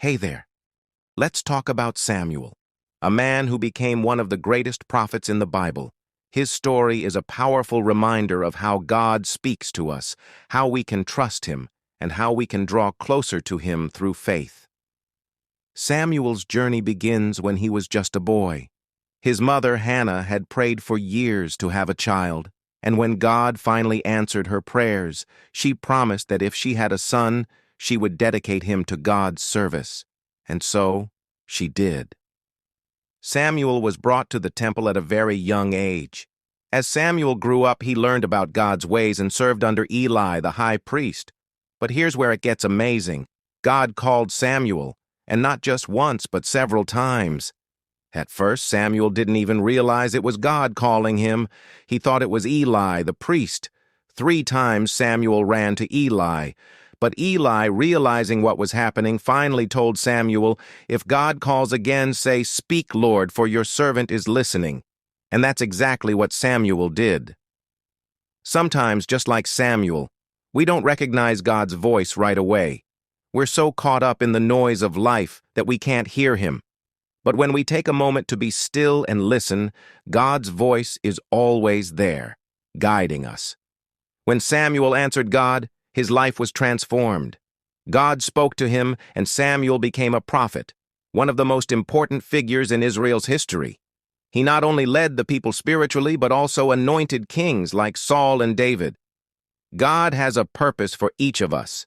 Hey there. Let's talk about Samuel, a man who became one of the greatest prophets in the Bible. His story is a powerful reminder of how God speaks to us, how we can trust him, and how we can draw closer to him through faith. Samuel's journey begins when he was just a boy. His mother, Hannah, had prayed for years to have a child, and when God finally answered her prayers, she promised that if she had a son, she would dedicate him to God's service. And so, she did. Samuel was brought to the temple at a very young age. As Samuel grew up, he learned about God's ways and served under Eli, the high priest. But here's where it gets amazing. God called Samuel, and not just once, but several times. At first, Samuel didn't even realize it was God calling him. He thought it was Eli, the priest. 3 times Samuel ran to Eli. But Eli, realizing what was happening, finally told Samuel, "If God calls again, say, 'Speak, Lord, for your servant is listening.'" And that's exactly what Samuel did. Sometimes, just like Samuel, we don't recognize God's voice right away. We're so caught up in the noise of life that we can't hear him. But when we take a moment to be still and listen, God's voice is always there, guiding us. When Samuel answered God, his life was transformed. God spoke to him, and Samuel became a prophet, one of the most important figures in Israel's history. He not only led the people spiritually, but also anointed kings like Saul and David. God has a purpose for each of us,